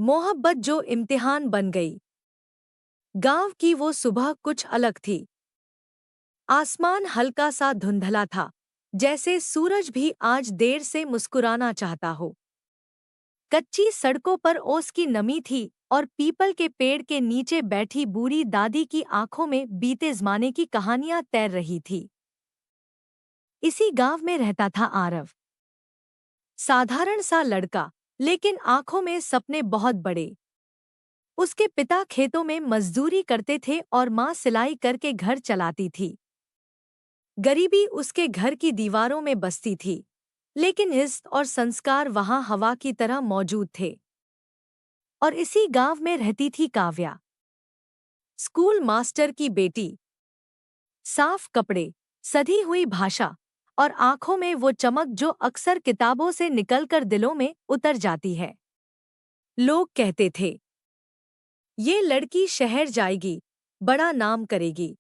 मोहब्बत जो इम्तिहान बन गई। गांव की वो सुबह कुछ अलग थी। आसमान हल्का सा धुंधला था, जैसे सूरज भी आज देर से मुस्कुराना चाहता हो। कच्ची सड़कों पर ओस की नमी थी और पीपल के पेड़ के नीचे बैठी बूढ़ी दादी की आंखों में बीते ज़माने की कहानियां तैर रही थी। इसी गांव में रहता था आरव। साधारण सा लड़का, लेकिन आंखों में सपने बहुत बड़े। उसके पिता खेतों में मजदूरी करते थे और माँ सिलाई करके घर चलाती थी। गरीबी उसके घर की दीवारों में बसती थी, लेकिन इज्जत और संस्कार वहां हवा की तरह मौजूद थे। और इसी गांव में रहती थी काव्या, स्कूल मास्टर की बेटी। साफ कपड़े, सधी हुई भाषा और आंखों में वो चमक जो अक्सर किताबों से निकलकर दिलों में उतर जाती है। लोग कहते थे, ये लड़की शहर जाएगी, बड़ा नाम करेगी।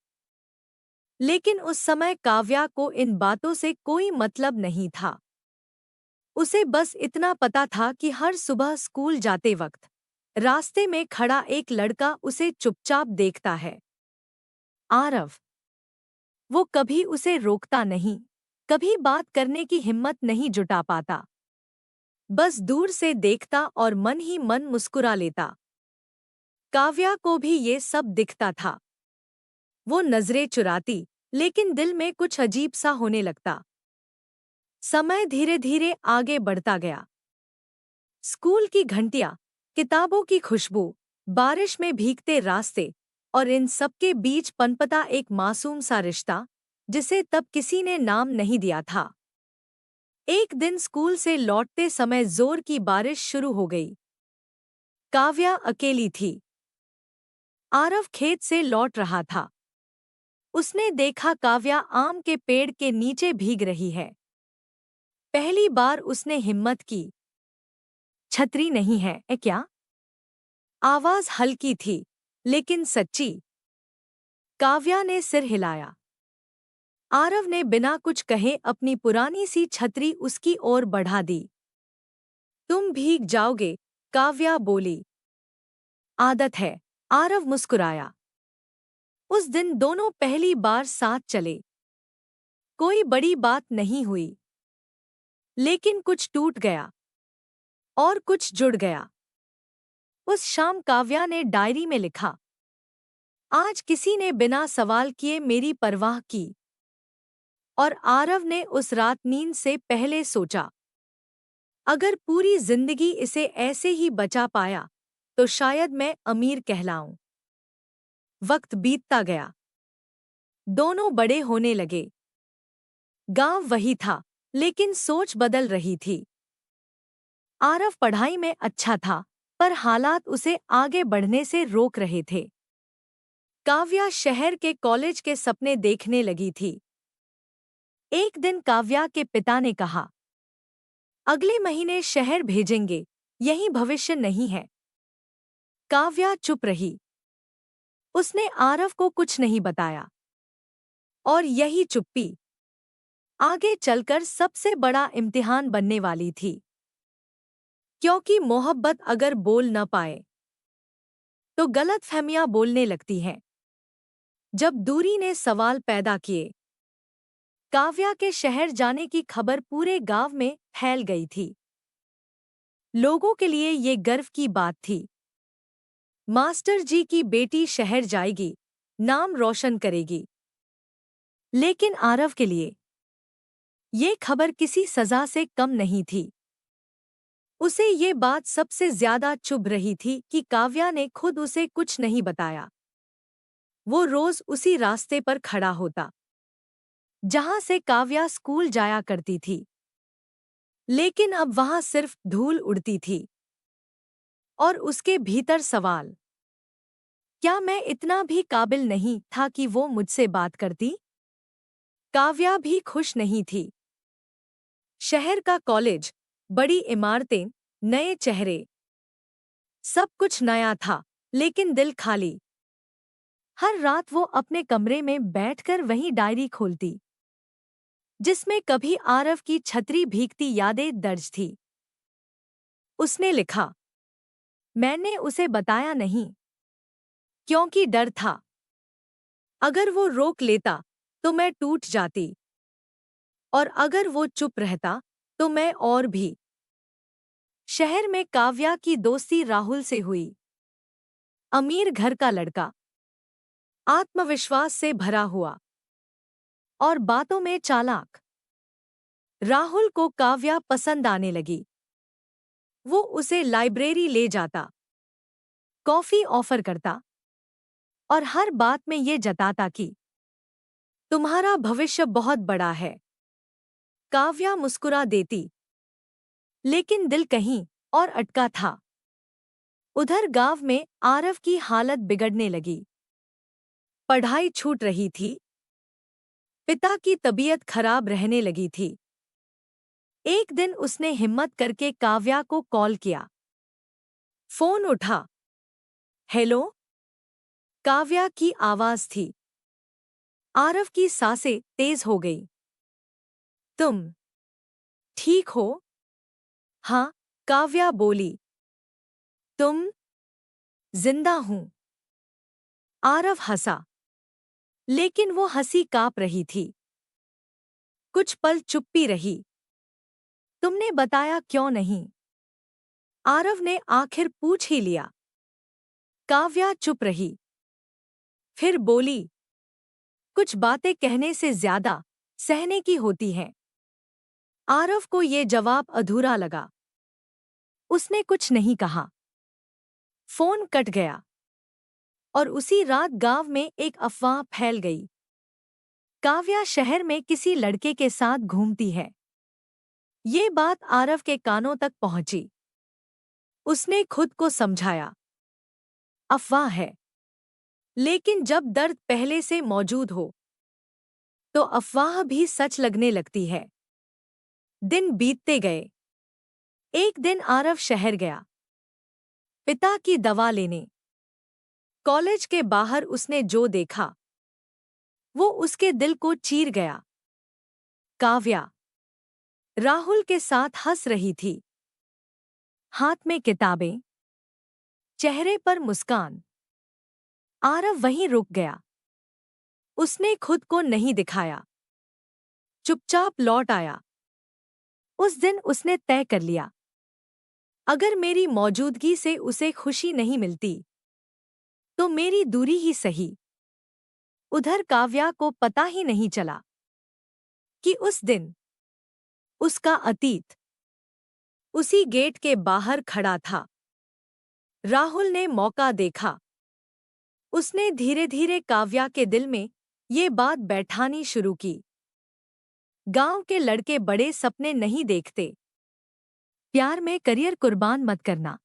लेकिन उस समय काव्या को इन बातों से कोई मतलब नहीं था। उसे बस इतना पता था कि हर सुबह स्कूल जाते वक्त रास्ते में खड़ा एक लड़का उसे चुपचाप देखता है। आरव। वो कभी उसे रोकता नहीं, कभी बात करने की हिम्मत नहीं जुटा पाता। बस दूर से देखता और मन ही मन मुस्कुरा लेता। काव्या को भी ये सब दिखता था। वो नजरें चुराती, लेकिन दिल में कुछ अजीब सा होने लगता। समय धीरे धीरे आगे बढ़ता गया। स्कूल की घंटियां, किताबों की खुशबू, बारिश में भीगते रास्ते और इन सबके बीच पनपता एक मासूम सा रिश्ता, जिसे तब किसी ने नाम नहीं दिया था। एक दिन स्कूल से लौटते समय जोर की बारिश शुरू हो गई। काव्या अकेली थी। आरव खेत से लौट रहा था। उसने देखा काव्या आम के पेड़ के नीचे भीग रही है। पहली बार उसने हिम्मत की। छतरी नहीं है क्या? आवाज हल्की थी, लेकिन सच्ची। काव्या ने सिर हिलाया। आरव ने बिना कुछ कहे अपनी पुरानी सी छतरी उसकी ओर बढ़ा दी। तुम भीग जाओगे, काव्या बोली। आदत है, आरव मुस्कुराया। उस दिन दोनों पहली बार साथ चले। कोई बड़ी बात नहीं हुई, लेकिन कुछ टूट गया और कुछ जुड़ गया। उस शाम काव्या ने डायरी में लिखा, आज किसी ने बिना सवाल किए मेरी परवाह की। और आरव ने उस रात नींद से पहले सोचा, अगर पूरी जिंदगी इसे ऐसे ही बचा पाया तो शायद मैं अमीर कहलाऊं। वक्त बीतता गया। दोनों बड़े होने लगे। गांव वही था, लेकिन सोच बदल रही थी। आरव पढ़ाई में अच्छा था, पर हालात उसे आगे बढ़ने से रोक रहे थे। काव्या शहर के कॉलेज के सपने देखने लगी थी। एक दिन काव्या के पिता ने कहा, अगले महीने शहर भेजेंगे, यही भविष्य नहीं है। काव्या चुप रही। उसने आरव को कुछ नहीं बताया। और यही चुप्पी आगे चलकर सबसे बड़ा इम्तिहान बनने वाली थी। क्योंकि मोहब्बत अगर बोल न पाए तो गलतफहमियां बोलने लगती हैं। जब दूरी ने सवाल पैदा किए, काव्या के शहर जाने की खबर पूरे गांव में फैल गई थी। लोगों के लिए ये गर्व की बात थी। मास्टर जी की बेटी शहर जाएगी, नाम रोशन करेगी। लेकिन आरव के लिए ये खबर किसी सजा से कम नहीं थी। उसे ये बात सबसे ज्यादा चुभ रही थी कि काव्या ने खुद उसे कुछ नहीं बताया। वो रोज उसी रास्ते पर खड़ा होता, जहां से काव्या स्कूल जाया करती थी। लेकिन अब वहां सिर्फ धूल उड़ती थी और उसके भीतर सवाल, क्या मैं इतना भी काबिल नहीं था कि वो मुझसे बात करती? काव्या भी खुश नहीं थी। शहर का कॉलेज, बड़ी इमारतें, नए चेहरे, सब कुछ नया था, लेकिन दिल खाली। हर रात वो अपने कमरे में बैठकर वही डायरी खोलती, जिसमें कभी आरव की छतरी भीगती यादें दर्ज थी। उसने लिखा, मैंने उसे बताया नहीं, क्योंकि डर था। अगर वो रोक लेता तो मैं टूट जाती, और अगर वो चुप रहता तो मैं और भी। शहर में काव्या की दोस्ती राहुल से हुई। अमीर घर का लड़का, आत्मविश्वास से भरा हुआ और बातों में चालाक। राहुल को काव्या पसंद आने लगी। वो उसे लाइब्रेरी ले जाता, कॉफी ऑफर करता और हर बात में ये जताता कि तुम्हारा भविष्य बहुत बड़ा है। काव्या मुस्कुरा देती, लेकिन दिल कहीं और अटका था। उधर गांव में आरव की हालत बिगड़ने लगी। पढ़ाई छूट रही थी, पिता की तबीयत खराब रहने लगी थी। एक दिन उसने हिम्मत करके काव्या को कॉल किया। फोन उठा। हेलो, काव्या की आवाज थी। आरव की सांसें तेज हो गई। तुम ठीक हो? हाँ, काव्या बोली। तुम? जिंदा हूं। आरव हंसा, लेकिन वो हंसी कांप रही थी। कुछ पल चुप्पी रही। तुमने बताया क्यों नहीं? आरव ने आखिर पूछ ही लिया। काव्या चुप रही, फिर बोली, कुछ बातें कहने से ज्यादा सहने की होती हैं। आरव को ये जवाब अधूरा लगा। उसने कुछ नहीं कहा। फोन कट गया और उसी रात गांव में एक अफवाह फैल गई। काव्या शहर में किसी लड़के के साथ घूमती है। ये बात आरव के कानों तक पहुंची। उसने खुद को समझाया, अफवाह है। लेकिन जब दर्द पहले से मौजूद हो तो अफवाह भी सच लगने लगती है। दिन बीतते गए। एक दिन आरव शहर गया, पिता की दवा लेने। कॉलेज के बाहर उसने जो देखा वो उसके दिल को चीर गया। काव्या राहुल के साथ हंस रही थी, हाथ में किताबें, चेहरे पर मुस्कान। आरव वहीं रुक गया। उसने खुद को नहीं दिखाया, चुपचाप लौट आया। उस दिन उसने तय कर लिया, अगर मेरी मौजूदगी से उसे खुशी नहीं मिलती तो मेरी दूरी ही सही। उधर काव्या को पता ही नहीं चला कि उस दिन उसका अतीत उसी गेट के बाहर खड़ा था। राहुल ने मौका देखा। उसने धीरे धीरे काव्या के दिल में ये बात बैठानी शुरू की। गांव के लड़के बड़े सपने नहीं देखते। प्यार में करियर कुर्बान मत करना।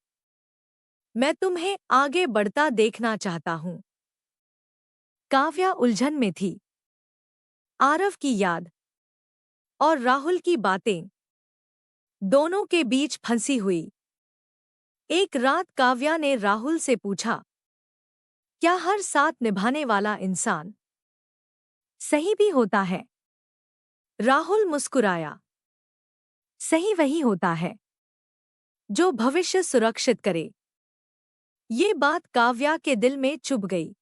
मैं तुम्हें आगे बढ़ता देखना चाहता हूं। काव्या उलझन में थी। आरव की याद और राहुल की बातें दोनों के बीच फंसी हुई। एक रात काव्या ने राहुल से पूछा, क्या हर साथ निभाने वाला इंसान सही भी होता है? राहुल मुस्कुराया, सही वही होता है जो भविष्य सुरक्षित करे। ये बात काव्या के दिल में चुभ गई,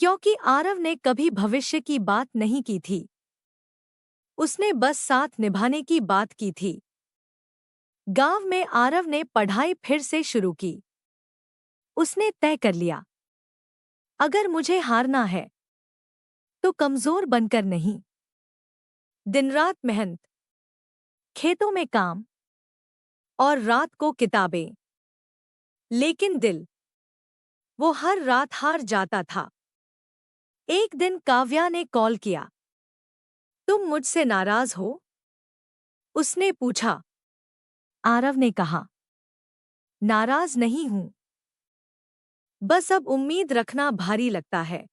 क्योंकि आरव ने कभी भविष्य की बात नहीं की थी। उसने बस साथ निभाने की बात की थी। गांव में आरव ने पढ़ाई फिर से शुरू की। उसने तय कर लिया, अगर मुझे हारना है तो कमजोर बनकर नहीं। दिन रात मेहनत, खेतों में काम और रात को किताबें। लेकिन दिल, वो हर रात हार जाता था। एक दिन काव्या ने कॉल किया। तुम मुझसे नाराज हो? उसने पूछा। आरव ने कहा, नाराज नहीं हूं, बस अब उम्मीद रखना भारी लगता है।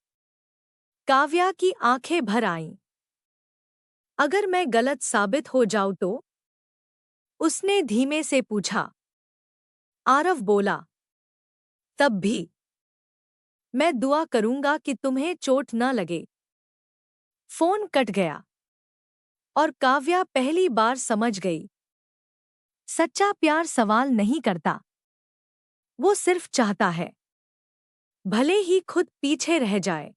काव्या की आंखें भर आईं। अगर मैं गलत साबित हो जाऊं तो? उसने धीमे से पूछा। आरव बोला, तब भी मैं दुआ करूंगा कि तुम्हें चोट न लगे। फोन कट गया और काव्या पहली बार समझ गई, सच्चा प्यार सवाल नहीं करता, वो सिर्फ चाहता है भले ही खुद पीछे रह जाए।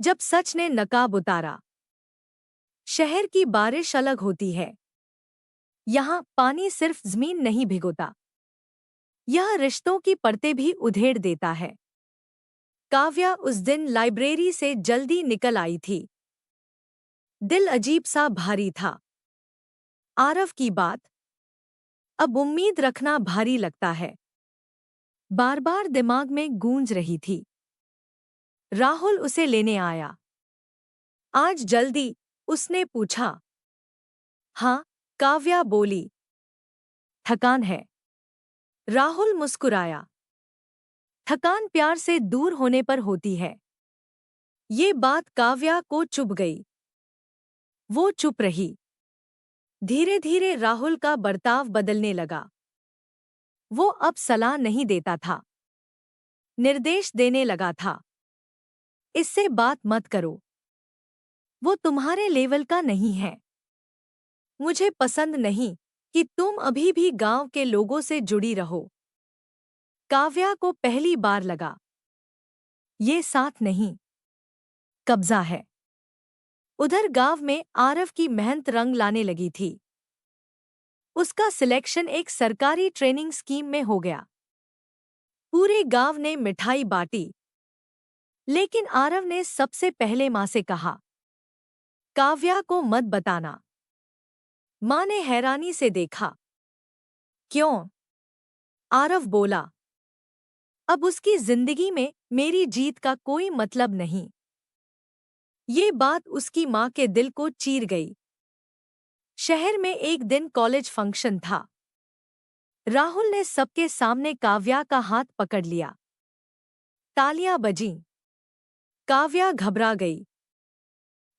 जब सच ने नकाब उतारा। शहर की बारिश अलग होती है। यहाँ पानी सिर्फ जमीन नहीं भिगोता, यह रिश्तों की परतें भी उधेड़ देता है। काव्या उस दिन लाइब्रेरी से जल्दी निकल आई थी। दिल अजीब सा भारी था। आरव की बात अब उम्मीद रखना भारी लगता है, बार बार दिमाग में गूंज रही थी। राहुल उसे लेने आया। आज जल्दी? उसने पूछा। हाँ, काव्या बोली। थकान है? राहुल मुस्कुराया। थकान प्यार से दूर होने पर होती है। ये बात काव्या को चुभ गई। वो चुप रही। धीरे धीरे राहुल का बर्ताव बदलने लगा। वो अब सलाह नहीं देता था, निर्देश देने लगा था। इससे बात मत करो, वो तुम्हारे लेवल का नहीं है। मुझे पसंद नहीं कि तुम अभी भी गांव के लोगों से जुड़ी रहो। काव्या को पहली बार लगा, ये साथ नहीं, कब्जा है। उधर गांव में आरव की मेहनत रंग लाने लगी थी। उसका सिलेक्शन एक सरकारी ट्रेनिंग स्कीम में हो गया। पूरे गांव ने मिठाई बांटी, लेकिन आरव ने सबसे पहले मां से कहा, काव्या को मत बताना। मां ने हैरानी से देखा। क्यों? आरव बोला, अब उसकी जिंदगी में मेरी जीत का कोई मतलब नहीं। ये बात उसकी मां के दिल को चीर गई। शहर में एक दिन कॉलेज फंक्शन था। राहुल ने सबके सामने काव्या का हाथ पकड़ लिया। तालियां बजीं। काव्या घबरा गई।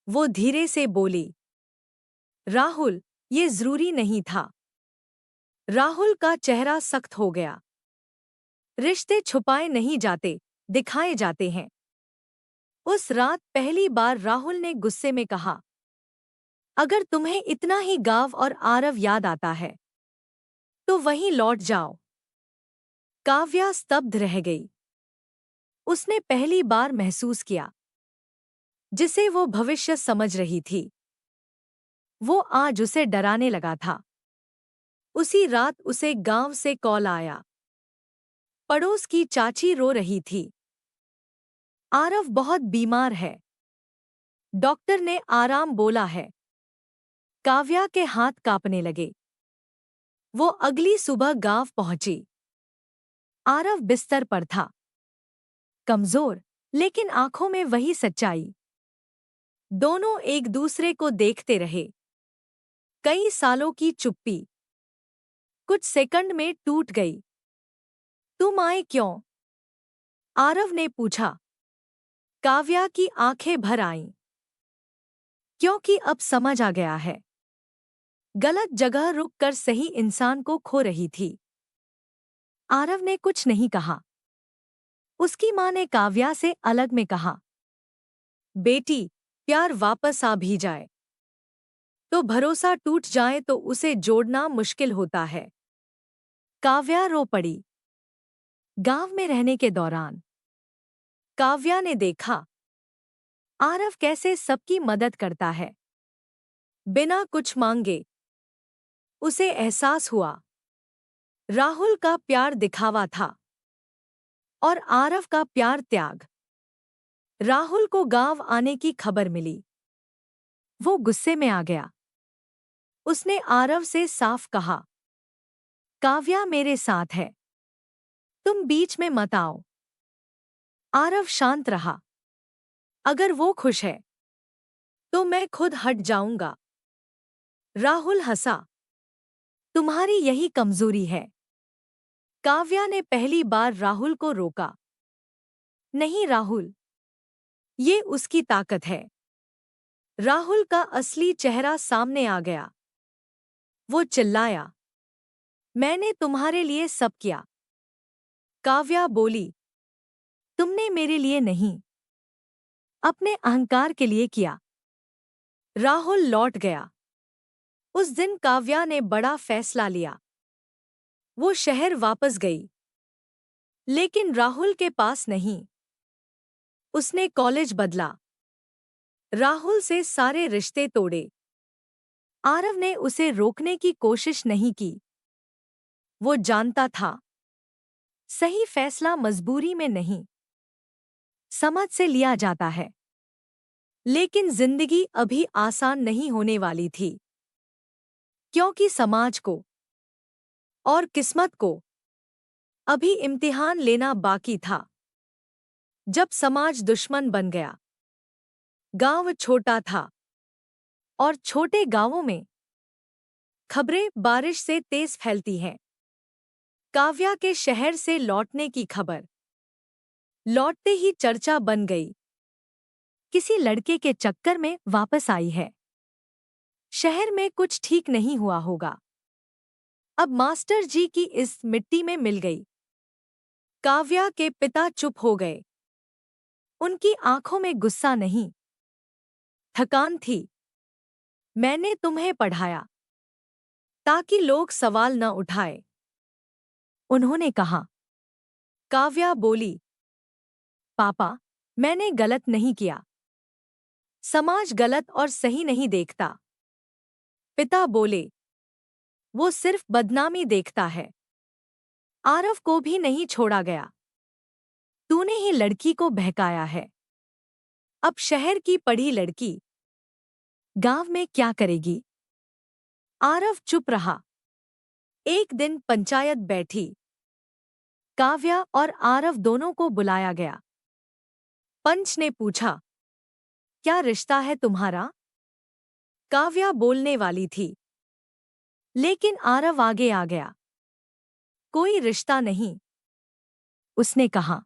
वो धीरे से बोली, राहुल, ये जरूरी नहीं था। राहुल का चेहरा सख्त हो गया। रिश्ते छुपाए नहीं जाते, दिखाए जाते हैं। उस रात पहली बार राहुल ने गुस्से में कहा, अगर तुम्हें इतना ही गांव और आरव याद आता है तो वहीं लौट जाओ। काव्या स्तब्ध रह गई। उसने पहली बार महसूस किया जिसे वो भविष्य समझ रही थी, वो आज उसे डराने लगा था। उसी रात उसे गांव से कॉल आया। पड़ोस की चाची रो रही थी। आरव बहुत बीमार है, डॉक्टर ने आराम बोला है। काव्या के हाथ कांपने लगे। वो अगली सुबह गांव पहुंची। आरव बिस्तर पर था, कमजोर, लेकिन आंखों में वही सच्चाई। दोनों एक दूसरे को देखते रहे। कई सालों की चुप्पी कुछ सेकंड में टूट गई। तुम आए क्यों? आरव ने पूछा। काव्या की आंखें भर आईं। क्योंकि अब समझ आ गया है, गलत जगह रुककर सही इंसान को खो रही थी। आरव ने कुछ नहीं कहा। उसकी मां ने काव्या से अलग में कहा, बेटी, प्यार वापस आ भी जाए तो भरोसा टूट जाए तो उसे जोड़ना मुश्किल होता है। काव्या रो पड़ी। गांव में रहने के दौरान काव्या ने देखा आरव कैसे सबकी मदद करता है, बिना कुछ मांगे। उसे एहसास हुआ राहुल का प्यार दिखावा था और आरव का प्यार त्याग। राहुल को गांव आने की खबर मिली। वो गुस्से में आ गया। उसने आरव से साफ कहा, काव्या मेरे साथ है, तुम बीच में मत आओ। आरव शांत रहा। अगर वो खुश है तो मैं खुद हट जाऊंगा। राहुल हंसा। तुम्हारी यही कमजोरी है। काव्या ने पहली बार राहुल को रोका। नहीं राहुल, ये उसकी ताकत है। राहुल का असली चेहरा सामने आ गया। वो चिल्लाया, मैंने तुम्हारे लिए सब किया। काव्या बोली, तुमने मेरे लिए नहीं, अपने अहंकार के लिए किया। राहुल लौट गया। उस दिन काव्या ने बड़ा फैसला लिया। वो शहर वापस गई। लेकिन राहुल के पास नहीं। उसने कॉलेज बदला, राहुल से सारे रिश्ते तोड़े। आरव ने उसे रोकने की कोशिश नहीं की। वो जानता था, सही फैसला मजबूरी में नहीं, समझ से लिया जाता है। लेकिन जिंदगी अभी आसान नहीं होने वाली थी, क्योंकि समाज को और किस्मत को अभी इम्तिहान लेना बाकी था। जब समाज दुश्मन बन गया, गांव छोटा था, और छोटे गांवों में खबरें बारिश से तेज फैलती हैं। काव्या के शहर से लौटने की खबर लौटते ही चर्चा बन गई। किसी लड़के के चक्कर में वापस आई है, शहर में कुछ ठीक नहीं हुआ होगा। अब मास्टर जी की इस मिट्टी में मिल गई। काव्या के पिता चुप हो गए। उनकी आंखों में गुस्सा नहीं, थकान थी। मैंने तुम्हें पढ़ाया ताकि लोग सवाल न उठाए, उन्होंने कहा। काव्या बोली, पापा, मैंने गलत नहीं किया। समाज गलत और सही नहीं देखता। पिता बोले, वो सिर्फ बदनामी देखता है। आरव को भी नहीं छोड़ा गया। तूने ही लड़की को बहकाया है। अब शहर की पढ़ी लड़की गांव में क्या करेगी? आरव चुप रहा। एक दिन पंचायत बैठी। काव्या और आरव दोनों को बुलाया गया। पंच ने पूछा, क्या रिश्ता है तुम्हारा? काव्या बोलने वाली थी, लेकिन आरव आगे आ गया। कोई रिश्ता नहीं, उसने कहा।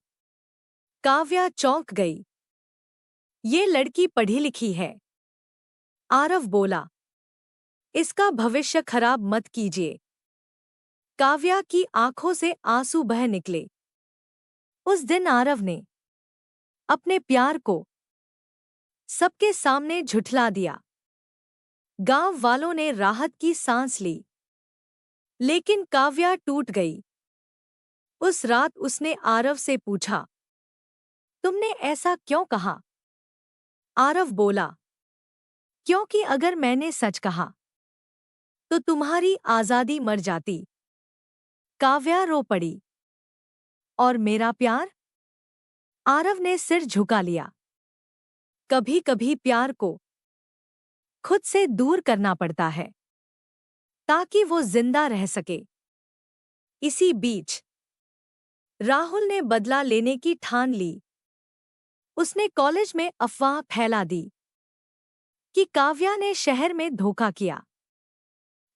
काव्या चौंक गई। ये लड़की पढ़ी लिखी है। आरव बोला, इसका भविष्य खराब मत कीजिए। काव्या की आंखों से आंसू बह निकले। उस दिन आरव ने अपने प्यार को सबके सामने झुठला दिया। गांव वालों ने राहत की सांस ली, लेकिन काव्या टूट गई। उस रात उसने आरव से पूछा, तुमने ऐसा क्यों कहा? आरव बोला, क्योंकि अगर मैंने सच कहा तो तुम्हारी आजादी मर जाती। काव्या रो पड़ी। और मेरा प्यार? आरव ने सिर झुका लिया। कभी कभी प्यार को खुद से दूर करना पड़ता है, ताकि वो जिंदा रह सके। इसी बीच राहुल ने बदला लेने की ठान ली। उसने कॉलेज में अफवाह फैला दी कि काव्या ने शहर में धोखा किया,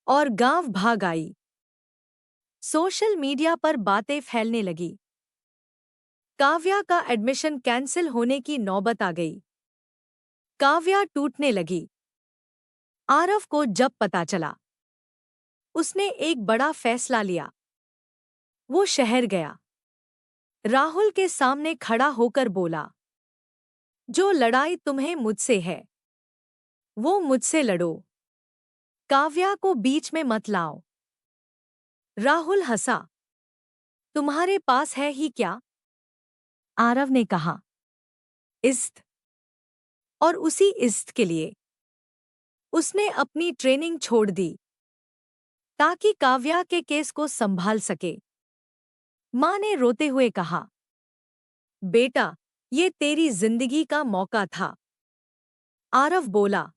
और गांव भाग आई। सोशल मीडिया पर बातें फैलने लगी। काव्या का एडमिशन कैंसिल होने की नौबत आ गई। काव्या टूटने लगी। आरव को जब पता चला, उसने एक बड़ा फैसला लिया। वो शहर गया। राहुल के सामने खड़ा होकर बोला, जो लड़ाई तुम्हें मुझसे है, वो मुझसे लड़ो। काव्या को बीच में मत लाओ। राहुल हंसा। तुम्हारे पास है ही क्या? आरव ने कहा, इज्जत। और उसी इज्जत के लिए उसने अपनी ट्रेनिंग छोड़ दी, ताकि काव्या के केस को संभाल सके। मां ने रोते हुए कहा, बेटा, ये तेरी जिंदगी का मौका था। आरव बोला,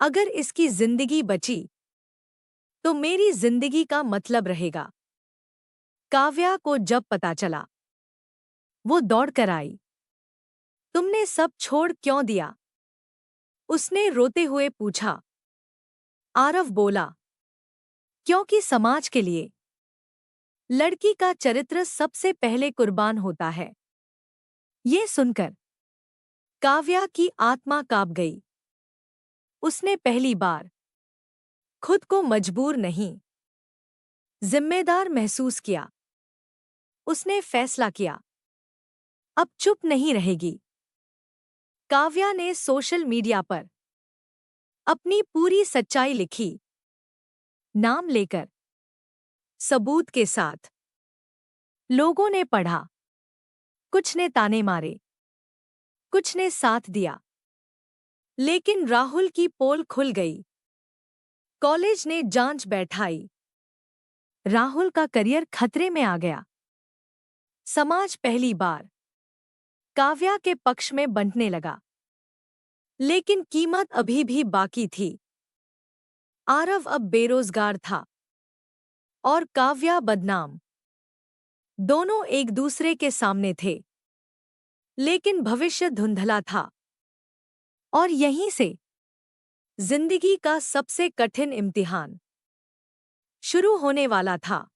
अगर इसकी जिंदगी बची तो मेरी जिंदगी का मतलब रहेगा। काव्या को जब पता चला, वो दौड़कर आई। तुमने सब छोड़ क्यों दिया? उसने रोते हुए पूछा। आरव बोला, क्योंकि समाज के लिए लड़की का चरित्र सबसे पहले कुर्बान होता है। ये सुनकर काव्या की आत्मा कांप गई। उसने पहली बार खुद को मजबूर नहीं, जिम्मेदार महसूस किया। उसने फैसला किया, अब चुप नहीं रहेगी। काव्या ने सोशल मीडिया पर अपनी पूरी सच्चाई लिखी, नाम लेकर, सबूत के साथ। लोगों ने पढ़ा, कुछ ने ताने मारे, कुछ ने साथ दिया। लेकिन राहुल की पोल खुल गई। कॉलेज ने जांच बैठाई। राहुल का करियर खतरे में आ गया। समाज पहली बार काव्या के पक्ष में बंटने लगा। लेकिन कीमत अभी भी बाकी थी। आरव अब बेरोजगार था और काव्या बदनाम। दोनों एक दूसरे के सामने थे, लेकिन भविष्य धुंधला था। और यहीं से जिंदगी का सबसे कठिन इम्तिहान शुरू होने वाला था,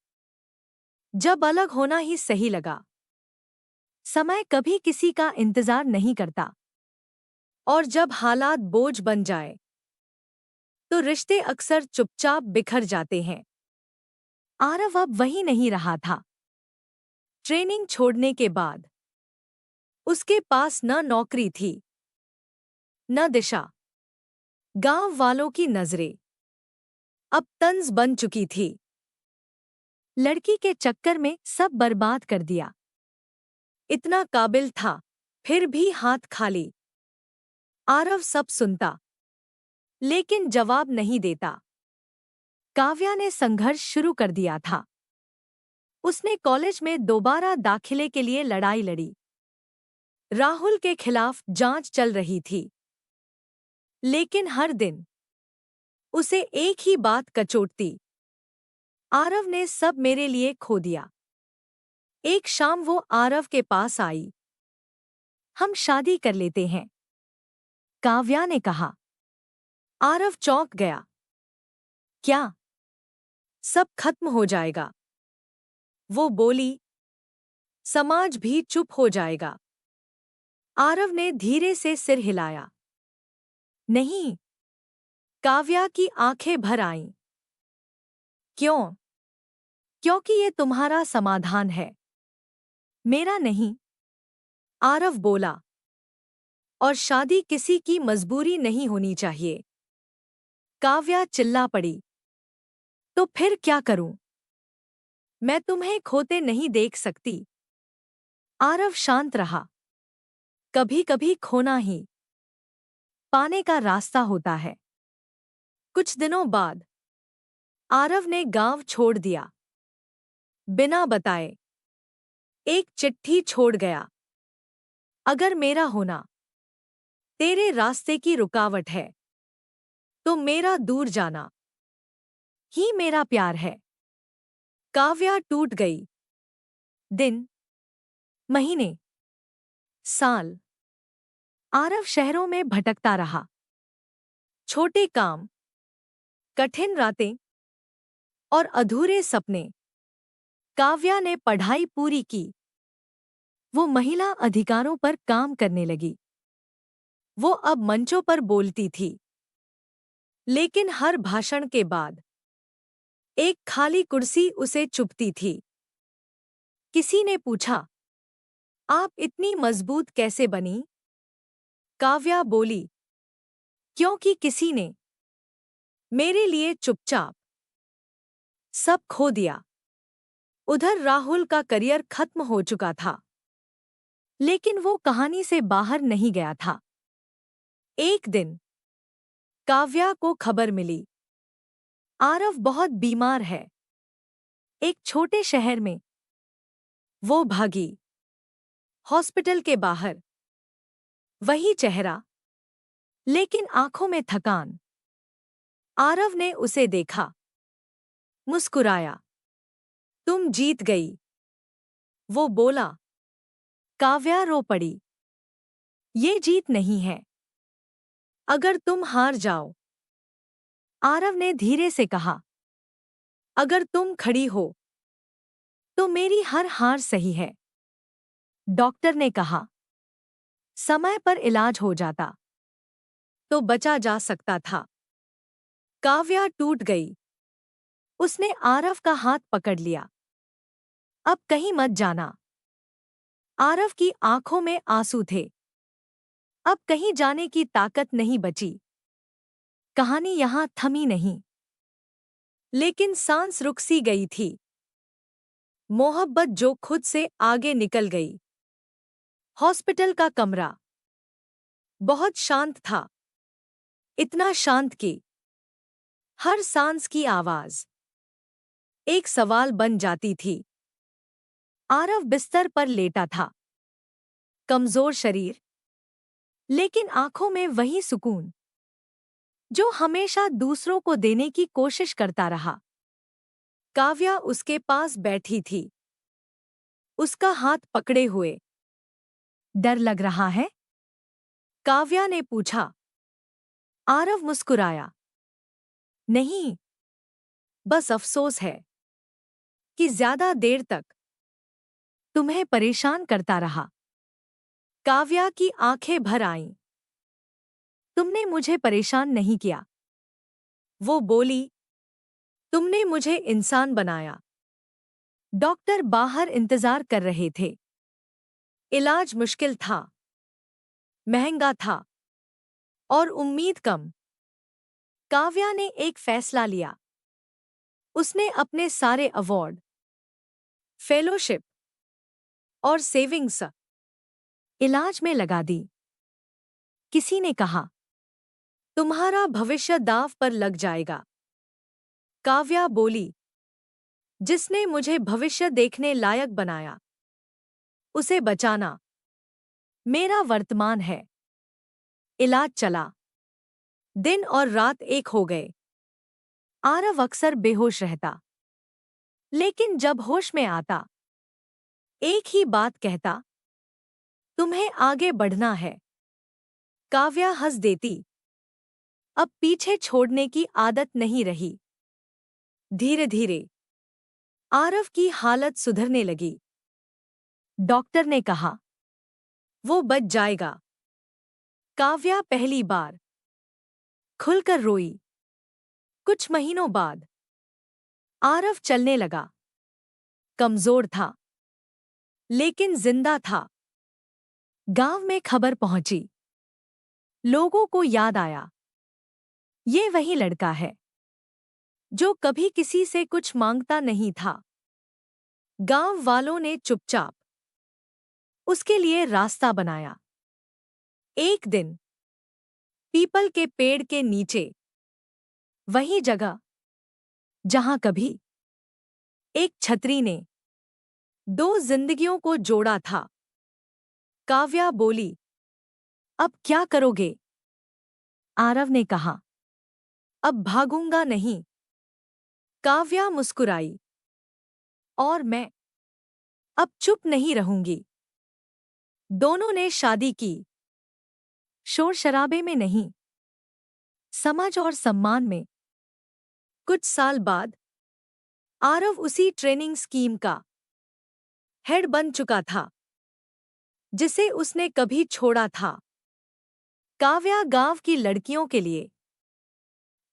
जब अलग होना ही सही लगा। समय कभी किसी का इंतजार नहीं करता, और जब हालात बोझ बन जाए तो रिश्ते अक्सर चुपचाप बिखर जाते हैं। आरव अब वही नहीं रहा था। ट्रेनिंग छोड़ने के बाद उसके पास न नौकरी थी, न दिशा। गांव वालों की नजरें अब तंज बन चुकी थी। लड़की के चक्कर में सब बर्बाद कर दिया। इतना काबिल था, फिर भी हाथ खाली। आरव सब सुनता, लेकिन जवाब नहीं देता। काव्या ने संघर्ष शुरू कर दिया था। उसने कॉलेज में दोबारा दाखिले के लिए लड़ाई लड़ी। राहुल के खिलाफ जांच चल रही थी। लेकिन हर दिन उसे एक ही बात कचोटती, आरव ने सब मेरे लिए खो दिया। एक शाम वो आरव के पास आई। हम शादी कर लेते हैं, काव्या ने कहा। आरव चौंक गया। क्या सब खत्म हो जाएगा? वो बोली, समाज भी चुप हो जाएगा। आरव ने धीरे से सिर हिलाया। नहीं। काव्या की आंखें भर आईं। क्यों? क्योंकि ये तुम्हारा समाधान है, मेरा नहीं, आरव बोला। और शादी किसी की मजबूरी नहीं होनी चाहिए। काव्या चिल्ला पड़ी। तो फिर क्या करूं? मैं तुम्हें खोते नहीं देख सकती। आरव शांत रहा। कभी कभी खोना ही पाने का रास्ता होता है। कुछ दिनों बाद आरव ने गांव छोड़ दिया, बिना बताए। एक चिट्ठी छोड़ गया। अगर मेरा होना तेरे रास्ते की रुकावट है, तो मेरा दूर जाना ही मेरा प्यार है। काव्या टूट गई। दिन, महीने, साल आरव शहरों में भटकता रहा। छोटे काम, कठिन रातें और अधूरे सपने। काव्या ने पढ़ाई पूरी की। वो महिला अधिकारों पर काम करने लगी। वो अब मंचों पर बोलती थी। लेकिन हर भाषण के बाद एक खाली कुर्सी उसे चुभती थी। किसी ने पूछा, आप इतनी मजबूत कैसे बनी? काव्या बोली, क्योंकि किसी ने मेरे लिए चुपचाप सब खो दिया। उधर राहुल का करियर खत्म हो चुका था, लेकिन वो कहानी से बाहर नहीं गया था। एक दिन काव्या को खबर मिली, आरव बहुत बीमार है। एक छोटे शहर में वो भागी। हॉस्पिटल के बाहर वही चेहरा, लेकिन आंखों में थकान। आरव ने उसे देखा, मुस्कुराया। तुम जीत गई, वो बोला। काव्या रो पड़ी। ये जीत नहीं है, अगर तुम हार जाओ, आरव ने धीरे से कहा। अगर तुम खड़ी हो, तो मेरी हर हार सही है। डॉक्टर ने कहा, समय पर इलाज हो जाता तो बचा जा सकता था। काव्या टूट गई। उसने आरव का हाथ पकड़ लिया। अब कहीं मत जाना। आरव की आंखों में आंसू थे। अब कहीं जाने की ताकत नहीं बची। कहानी यहां थमी नहीं, लेकिन सांस रुक सी गई थी। मोहब्बत जो खुद से आगे निकल गई। हॉस्पिटल का कमरा बहुत शांत था, इतना शांत कि हर सांस की आवाज एक सवाल बन जाती थी। आरव बिस्तर पर लेटा था, कमजोर शरीर, लेकिन आंखों में वही सुकून जो हमेशा दूसरों को देने की कोशिश करता रहा। काव्या उसके पास बैठी थी, उसका हाथ पकड़े हुए। डर लग रहा है? काव्या ने पूछा। आरव मुस्कुराया। नहीं, बस अफसोस है कि ज्यादा देर तक तुम्हें परेशान करता रहा। काव्या की आंखें भर आईं। तुमने मुझे परेशान नहीं किया, वो बोली। तुमने मुझे इंसान बनाया। डॉक्टर बाहर इंतजार कर रहे थे। इलाज मुश्किल था, महंगा था और उम्मीद कम। काव्या ने एक फैसला लिया। उसने अपने सारे अवार्ड, फेलोशिप और सेविंग्स इलाज में लगा दी। किसी ने कहा, तुम्हारा भविष्य दांव पर लग जाएगा। काव्या बोली, जिसने मुझे भविष्य देखने लायक बनाया, उसे बचाना मेरा वर्तमान है। इलाज चला। दिन और रात एक हो गए। आरव अक्सर बेहोश रहता, लेकिन जब होश में आता, एक ही बात कहता, तुम्हें आगे बढ़ना है। काव्या हंस देती। अब पीछे छोड़ने की आदत नहीं रही। धीरे धीरे आरव की हालत सुधरने लगी। डॉक्टर ने कहा, वो बच जाएगा। काव्या पहली बार खुलकर रोई। कुछ महीनों बाद आरव चलने लगा। कमजोर था, लेकिन जिंदा था। गांव में खबर पहुंची। लोगों को याद आया, ये वही लड़का है जो कभी किसी से कुछ मांगता नहीं था। गांव वालों ने चुपचाप उसके लिए रास्ता बनाया। एक दिन पीपल के पेड़ के नीचे, वही जगह जहां कभी एक छतरी ने दो जिंदगियों को जोड़ा था। काव्या बोली, अब क्या करोगे? आरव ने कहा, अब भागूंगा नहीं। काव्या मुस्कुराई, और मैं अब चुप नहीं रहूंगी। दोनों ने शादी की, शोर शराबे में नहीं, समझ और सम्मान में। कुछ साल बाद आरव उसी ट्रेनिंग स्कीम का हेड बन चुका था जिसे उसने कभी छोड़ा था। काव्या गांव की लड़कियों के लिए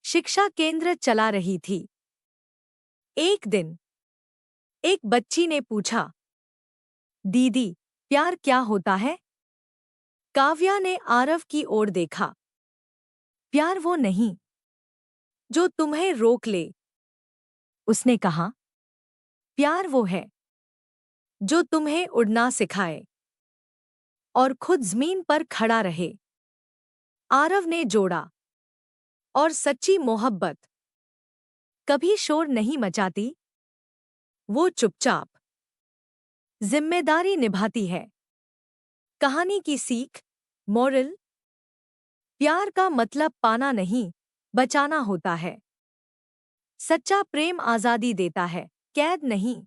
शिक्षा केंद्र चला रही थी। एक दिन एक बच्ची ने पूछा, दीदी, प्यार क्या होता है? काव्या ने आरव की ओर देखा। प्यार वो नहीं जो तुम्हें रोक ले, उसने कहा। प्यार वो है जो तुम्हें उड़ना सिखाए और खुद जमीन पर खड़ा रहे। आरव ने जोड़ा, और सच्ची मोहब्बत कभी शोर नहीं मचाती, वो चुपचाप जिम्मेदारी निभाती है। कहानी की सीख, मोरल, प्यार का मतलब पाना नहीं, बचाना होता है। सच्चा प्रेम आजादी देता है, कैद नहीं।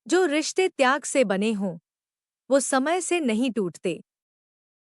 जो रिश्ते त्याग से बने हों, वो समय से नहीं टूटते।